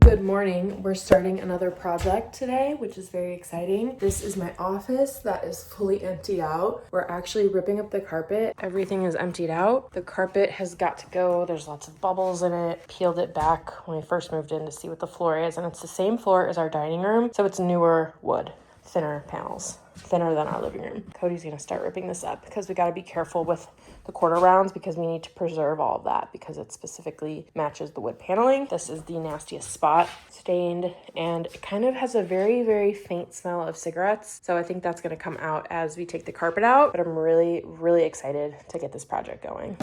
Good morning. We're starting another project today, which is very exciting. This is my office that is fully emptied out. We're actually ripping up the carpet. Everything is emptied out. The carpet has got to go. There's lots of bubbles in it. Peeled it back when we first moved in to see what the floor is, and it's the same floor as our dining room, so it's newer wood, thinner panels, thinner than our living room. Cody's gonna start ripping this up because we gotta be careful with the quarter rounds because we need to preserve all of that because it specifically matches the wood paneling. This is the nastiest spot, stained, and it kind of has a very, very faint smell of cigarettes. So I think that's gonna come out as we take the carpet out, but I'm really, really excited to get this project going.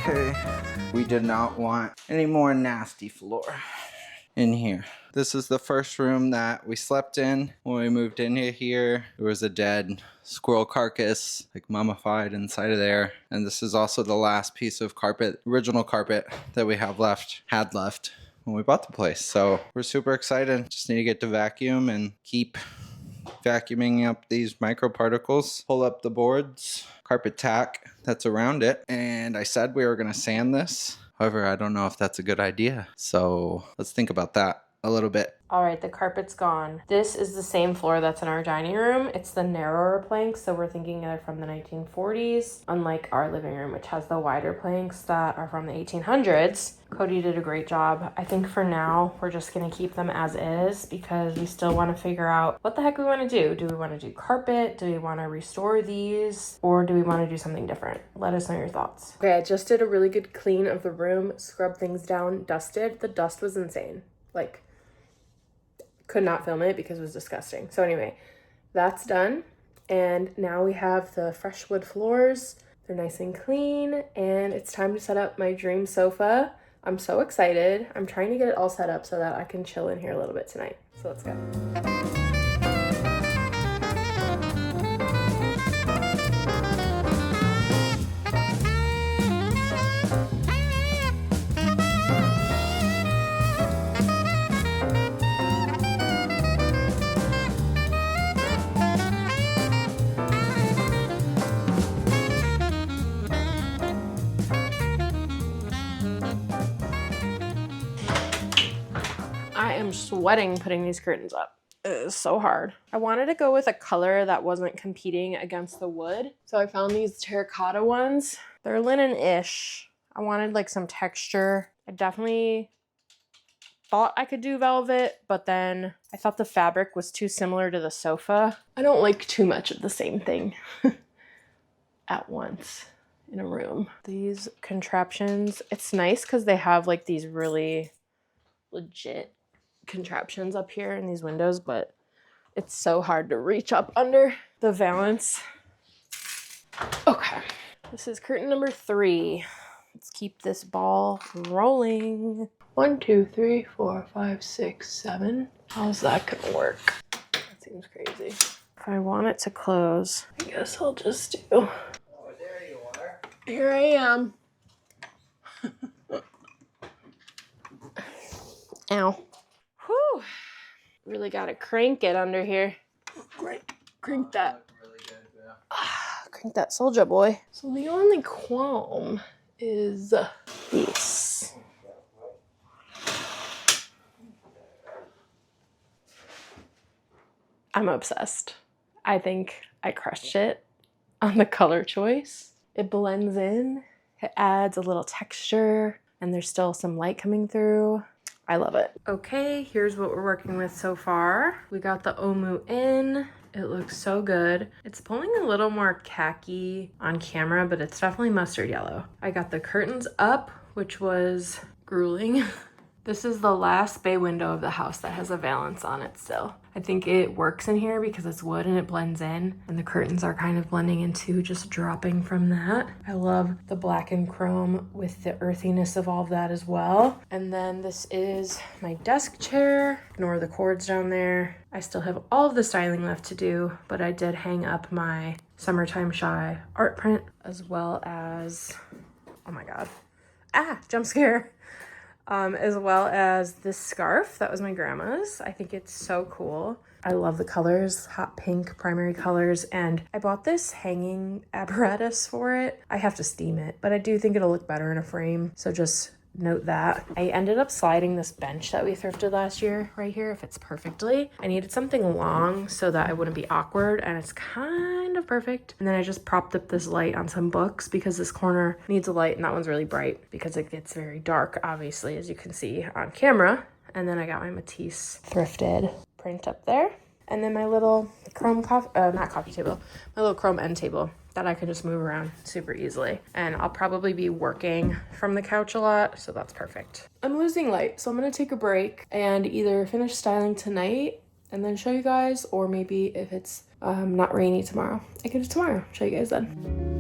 Okay, we did not want any more nasty floor in here. This is the first room that we slept in when we moved in here. There was a dead squirrel carcass, like mummified inside of there. And this is also the last piece of carpet, original carpet that we had left when we bought the place. So we're super excited. Just need to get the vacuum and keep vacuuming up these microparticles, pull up the boards, carpet tack that's around it. And I said we were gonna sand this. However, I don't know if that's a good idea. So let's think about that a little bit. All right, the carpet's gone. This is the same floor that's in our dining room. It's the narrower planks, so we're thinking they're from the 1940s, unlike our living room, which has the wider planks that are from the 1800s. Cody did a great job. I think for now, we're just gonna keep them as is because we still wanna figure out what the heck we wanna do. Do we wanna do carpet? Do we wanna restore these? Or do we wanna do something different? Let us know your thoughts. Okay, I just did a really good clean of the room, scrubbed things down, dusted. The dust was insane. Like, could not film it because it was disgusting. So anyway, that's done. And now we have the fresh wood floors. They're nice and clean. And it's time to set up my dream sofa. I'm so excited. I'm trying to get it all set up so that I can chill in here a little bit tonight. So let's go. I am sweating putting these curtains up. It is so hard. I wanted to go with a color that wasn't competing against the wood. So I found these terracotta ones. They're linen-ish. I wanted like some texture. I definitely thought I could do velvet, but then I thought the fabric was too similar to the sofa. I don't like too much of the same thing at once in a room. These contraptions, it's nice because they have like these really legit contraptions up here in these windows, but it's so hard to reach up under the valance. Okay, this is curtain number 3. Let's keep this ball rolling. 1, 2, 3, 4, 5, 6, 7. How's that gonna work? That seems crazy. If I want it to close, I guess I'll just do. Oh, there you are. Here I am. Ow. Whew. Really gotta crank it under here. Crank that. Really good, yeah. Crank that soldier boy. So the only qualm is these. I'm obsessed. I think I crushed it on the color choice. It blends in, it adds a little texture, and there's still some light coming through. I love it. Okay, here's what we're working with so far. We got the OMHU in. It looks so good. It's pulling a little more khaki on camera, but it's definitely mustard yellow. I got the curtains up, which was grueling. This is the last bay window of the house that has a valance on it still. I think it works in here because it's wood and it blends in, and the curtains are kind of blending in too, just dropping from that. I love the black and chrome with the earthiness of all of that as well. And then this is my desk chair. Ignore the cords down there. I still have all of the styling left to do, but I did hang up my Summertime Shy art print as well as, oh my God, jump scare. As well as this scarf that was my grandma's. I think it's so cool. I love the colors, hot pink primary colors, and I bought this hanging apparatus for it. I have to steam it, but I do think it'll look better in a frame, so just note that. I ended up sliding this bench that we thrifted last year right here. It fits perfectly. I needed something long so that I wouldn't be awkward, and it's kind of perfect. And then I just propped up this light on some books because this corner needs a light, and that one's really bright because it gets very dark, obviously, as you can see on camera. And then I got my Matisse thrifted print up there. And then my little chrome not coffee table, my little chrome end table that I can just move around super easily. And I'll probably be working from the couch a lot, so that's perfect. I'm losing light, so I'm gonna take a break and either finish styling tonight and then show you guys, or maybe if it's not rainy tomorrow, I can do tomorrow, show you guys then.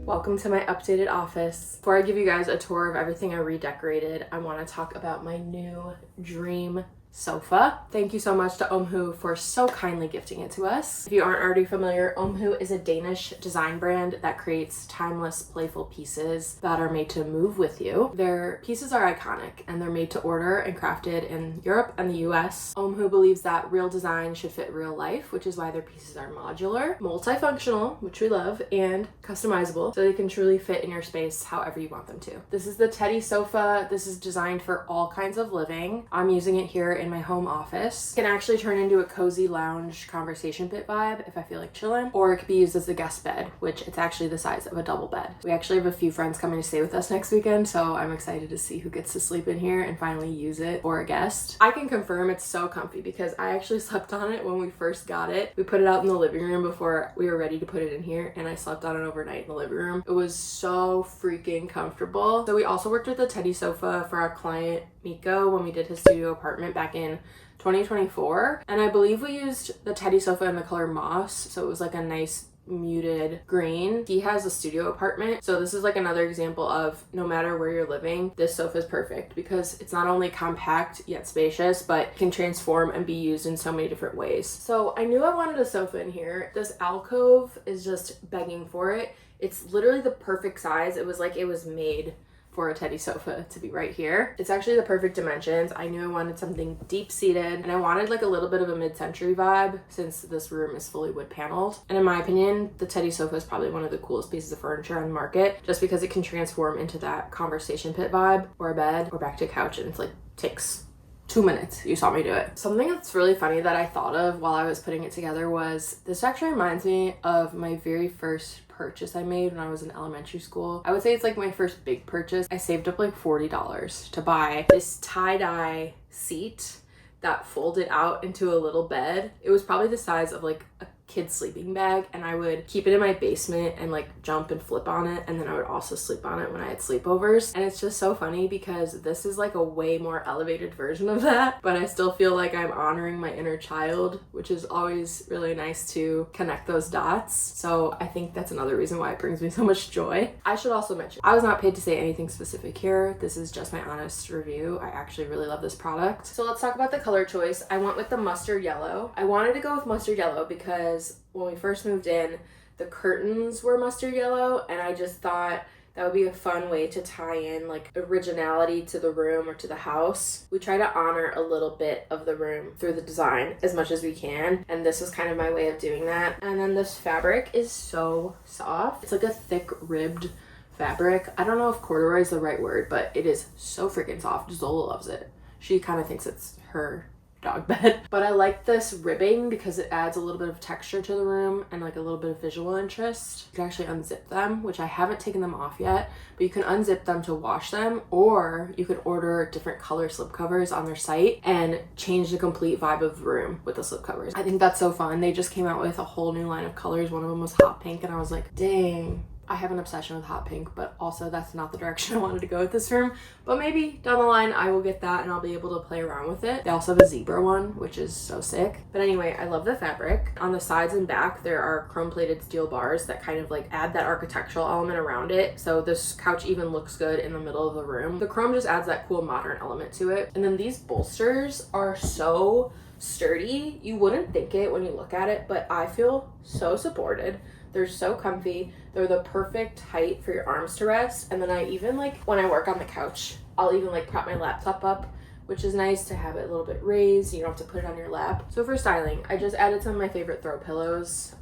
Welcome to my updated office. Before I give you guys a tour of everything I redecorated, I want to talk about my new dream sofa. Thank you so much to OMHU for so kindly gifting it to us. If you aren't already familiar, OMHU is a Danish design brand that creates timeless, playful pieces that are made to move with you. Their pieces are iconic and they're made to order and crafted in Europe and the US. OMHU believes that real design should fit real life, which is why their pieces are modular, multifunctional, which we love, and customizable, so they can truly fit in your space however you want them to. This is the Teddy sofa. This is designed for all kinds of living. I'm using it here in my home office. It can actually turn into a cozy lounge conversation pit vibe if I feel like chilling, or it could be used as a guest bed, which it's actually the size of a double bed. We actually have a few friends coming to stay with us next weekend, so I'm excited to see who gets to sleep in here and finally use it for a guest. I can confirm it's so comfy because I actually slept on it when we first got it. We put it out in the living room before we were ready to put it in here, and I slept on it overnight in the living room. It was so freaking comfortable. So we also worked with the Teddy sofa for our client Miko when we did his studio apartment back in 2024, and I believe we used the Teddy sofa in the color moss, so it was like a nice muted green. He has a studio apartment, so this is like another example of no matter where you're living, this sofa is perfect because it's not only compact yet spacious, but can transform and be used in so many different ways. So I knew I wanted a sofa in here. This alcove is just begging for it. It's literally the perfect size. It was like it was made for a Teddy sofa to be right here. It's actually the perfect dimensions. I knew I wanted something deep-seated, and I wanted like a little bit of a mid-century vibe since this room is fully wood paneled. And in my opinion, the Teddy sofa is probably one of the coolest pieces of furniture on the market, just because it can transform into that conversation pit vibe, or a bed, or back to a couch, and it's like takes 2 minutes. You saw me do it. Something that's really funny that I thought of while I was putting it together was, this actually reminds me of my very first purchase I made when I was in elementary school. I would say it's like my first big purchase. I saved up like $40 to buy this tie-dye seat that folded out into a little bed. It was probably the size of like a kid's sleeping bag, and I would keep it in my basement and like jump and flip on it, and then I would also sleep on it when I had sleepovers. And it's just so funny because this is like a way more elevated version of that, but I still feel like I'm honoring my inner child, which is always really nice to connect those dots. So I think that's another reason why it brings me so much joy. I should also mention, I was not paid to say anything specific here. This is just my honest review. I actually really love this product. So let's talk about the color choice. I went with the mustard yellow. I wanted to go with mustard yellow because when we first moved in, the curtains were mustard yellow, and I just thought that would be a fun way to tie in like originality to the room or to the house. We try to honor a little bit of the room through the design as much as we can, and this is kind of my way of doing that. And then this fabric is so soft. It's like a thick ribbed fabric. I don't know if corduroy is the right word, but it is so freaking soft. Zola loves it. She kind of thinks it's her dog bed. But I like this ribbing because it adds a little bit of texture to the room and like a little bit of visual interest. You can actually unzip them, which I haven't taken them off yet, but you can unzip them to wash them, or you could order different color slipcovers on their site and change the complete vibe of the room with the slipcovers. I think that's so fun. They just came out with a whole new line of colors. One of them was hot pink, and I was like, dang, I have an obsession with hot pink, but also that's not the direction I wanted to go with this room. But maybe down the line I will get that and I'll be able to play around with it. They also have a zebra one, which is so sick. But anyway, I love the fabric. On the sides and back, there are chrome plated steel bars that kind of like add that architectural element around it. So this couch even looks good in the middle of the room. The chrome just adds that cool modern element to it. And then these bolsters are so sturdy. You wouldn't think it when you look at it, but I feel so supported. They're so comfy. They're the perfect height for your arms to rest. And then I even like, when I work on the couch, I'll even like prop my laptop up, which is nice to have it a little bit raised. You don't have to put it on your lap. So for styling, I just added some of my favorite throw pillows.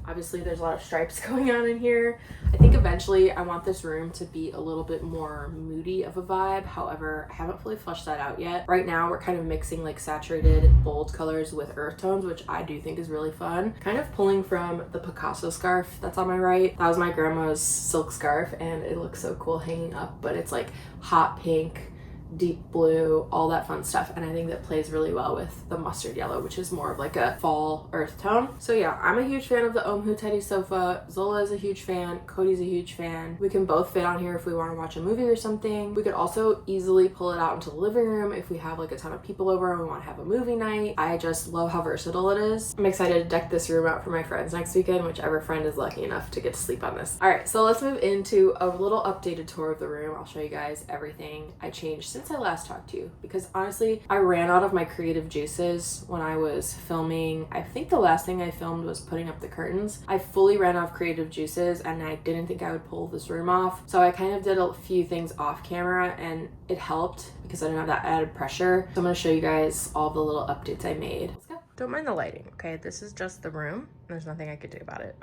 Obviously there's a lot of stripes going on in here. I think eventually I want this room to be a little bit more moody of a vibe. However, I haven't fully fleshed that out yet. Right now we're kind of mixing like saturated bold colors with earth tones, which I do think is really fun. Kind of pulling from the Picasso scarf that's on my right. That was my grandma's silk scarf and it looks so cool hanging up, but it's like hot pink, deep blue, all that fun stuff, and I think that plays really well with the mustard yellow, which is more of like a fall earth tone. So yeah, I'm a huge fan of the OMHU TEDDY sofa. Zola is a huge fan. Cody's a huge fan. We can both fit on here if we want to watch a movie or something. We could also easily pull it out into the living room if we have like a ton of people over and we want to have a movie night. I just love how versatile it is. I'm excited to deck this room out for my friends next weekend, whichever friend is lucky enough to get to sleep on this. All right, so let's move into a little updated tour of the room. I'll show you guys everything I changed since I last talked to you, because honestly I ran out of my creative juices when I was filming. I think the last thing I filmed was putting up the curtains. I fully ran out of creative juices and I didn't think I would pull this room off, so I kind of did a few things off camera and it helped because I didn't have that added pressure. So I'm going to show you guys all the little updates I made. Let's go. Don't mind the lighting, okay? This is just the room. There's nothing I could do about it.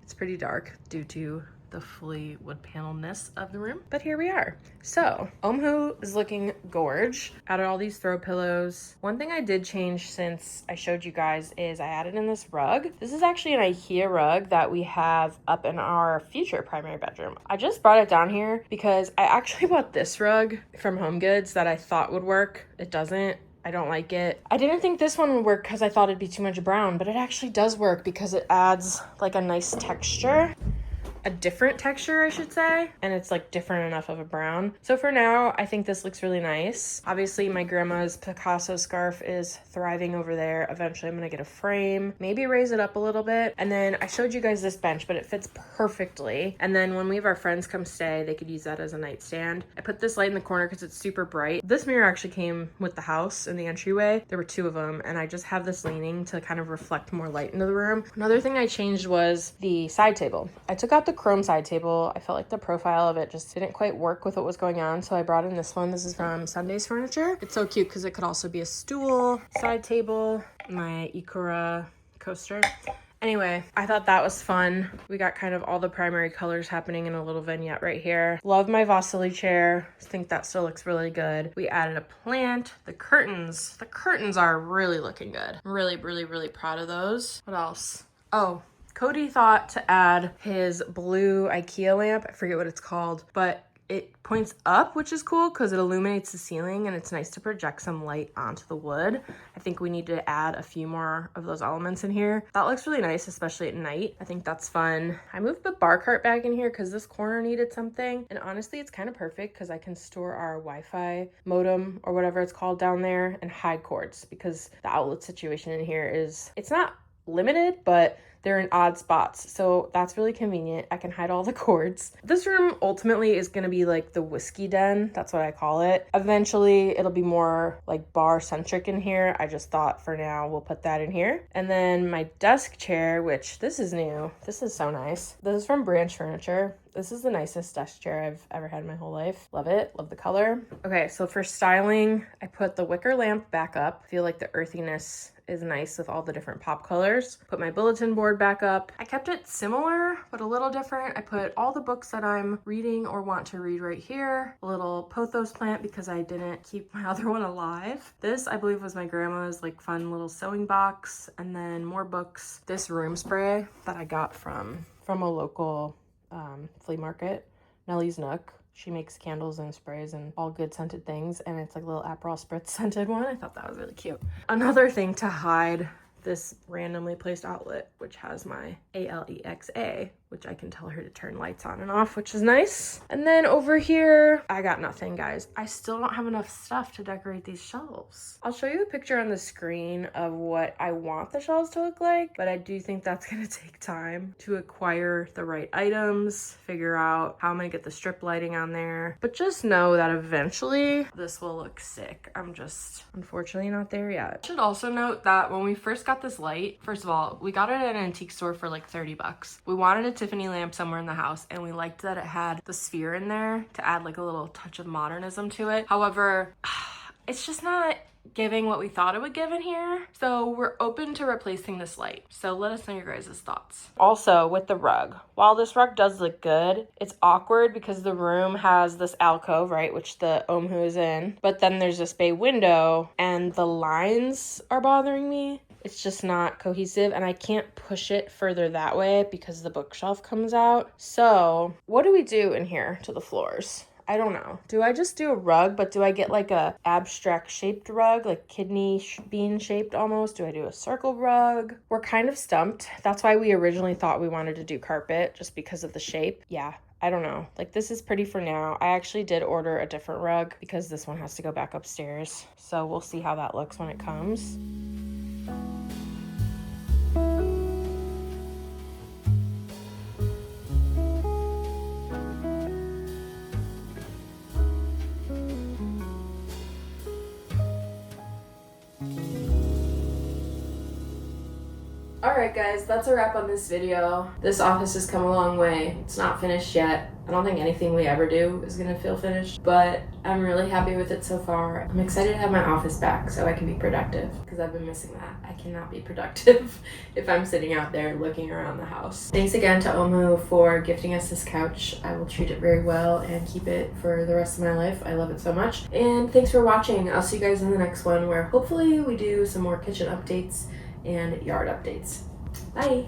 It's pretty dark due to the fully wood panelness of the room, but here we are. So OMHU is looking gorge. Added all these throw pillows. One thing I did change since I showed you guys is I added in this rug. This is actually an IKEA rug that we have up in our future primary bedroom. I just brought it down here because I actually bought this rug from Home Goods that I thought would work. It doesn't. I don't like it. I didn't think this one would work because I thought it'd be too much brown, but it actually does work because it adds like a nice texture. A different texture, I should say, and it's like different enough of a brown. So for now, I think this looks really nice. Obviously, my grandma's Picasso scarf is thriving over there. Eventually, I'm gonna get a frame, maybe raise it up a little bit. And then I showed you guys this bench, but it fits perfectly. And then when we have our friends come stay, they could use that as a nightstand. I put this light in the corner because it's super bright. This mirror actually came with the house in the entryway. There were two of them, and I just have this leaning to kind of reflect more light into the room. Another thing I changed was the side table. I took out the chrome side table. I felt like the profile of it just didn't quite work with what was going on, so I brought in this one. This is from Sunday's Furniture. It's so cute because it could also be a stool, side table, my Ikura coaster. Anyway, I thought that was fun. We got kind of all the primary colors happening in a little vignette right here. Love my Vasily chair. I think that still looks really good. We added a plant. The curtains are really looking good. I'm really, really, really proud of those. What else? Oh, Cody thought to add his blue IKEA lamp. I forget what it's called, but it points up, which is cool because it illuminates the ceiling and it's nice to project some light onto the wood. I think we need to add a few more of those elements in here. That looks really nice, especially at night. I think that's fun. I moved the bar cart back in here because this corner needed something. And honestly, it's kind of perfect because I can store our Wi-Fi modem or whatever it's called down there and hide cords, because the outlet situation in here is, it's not limited, but they're in odd spots. So that's really convenient. I can hide all the cords. This room ultimately is going to be like the whiskey den. That's what I call it. Eventually it'll be more like bar centric in here. I just thought for now we'll put that in here. And then my desk chair, which this is new. This is so nice. This is from Branch Furniture. This is the nicest desk chair I've ever had in my whole life. Love it. Love the color. Okay, so for styling, I put the wicker lamp back up. I feel like the earthiness is nice with all the different pop colors. Put my bulletin board back up. I kept it similar, but a little different. I put all the books that I'm reading or want to read right here. A little pothos plant because I didn't keep my other one alive. This, I believe, was my grandma's like fun little sewing box. And then more books. This room spray that I got from a local flea market, Nellie's Nook. She makes candles and sprays and all good scented things, and it's like a little Aperol Spritz scented one. I thought that was really cute. Another thing to hide this randomly placed outlet, which has my ALEXA, which I can tell her to turn lights on and off, which is nice. And then over here, I got nothing, guys. I still don't have enough stuff to decorate these shelves. I'll show you a picture on the screen of what I want the shelves to look like, but I do think that's gonna take time to acquire the right items, figure out how I'm gonna get the strip lighting on there. But just know that eventually this will look sick. I'm just unfortunately not there yet. I should also note that when we first got this light, first of all, we got it at an antique store for like 30 bucks. We wanted a Tiffany lamp somewhere in the house, and we liked that it had the sphere in there to add like a little touch of modernism to it. However, it's just not giving what we thought it would give in here. So we're open to replacing this light. So let us know your guys' thoughts. Also with the rug, while this rug does look good, it's awkward because the room has this alcove, right, which the OMHU is in, but then there's this bay window and the lines are bothering me. It's just not cohesive, and I can't push it further that way because the bookshelf comes out. So what do we do in here to the floors? I don't know. Do I just do a rug, but do I get like a abstract shaped rug, like kidney bean shaped almost? Do I do a circle rug? We're kind of stumped. That's why we originally thought we wanted to do carpet, just because of the shape. Yeah, I don't know. Like, this is pretty for now. I actually did order a different rug because this one has to go back upstairs. So we'll see how that looks when it comes. Alright guys, that's a wrap on this video. This office has come a long way. It's not finished yet. I don't think anything we ever do is gonna feel finished, but I'm really happy with it so far. I'm excited to have my office back so I can be productive, because I've been missing that. I cannot be productive if I'm sitting out there looking around the house. Thanks again to OMHU for gifting us this couch. I will treat it very well and keep it for the rest of my life. I love it so much. And thanks for watching. I'll see you guys in the next one, where hopefully we do some more kitchen updates and yard updates. Bye.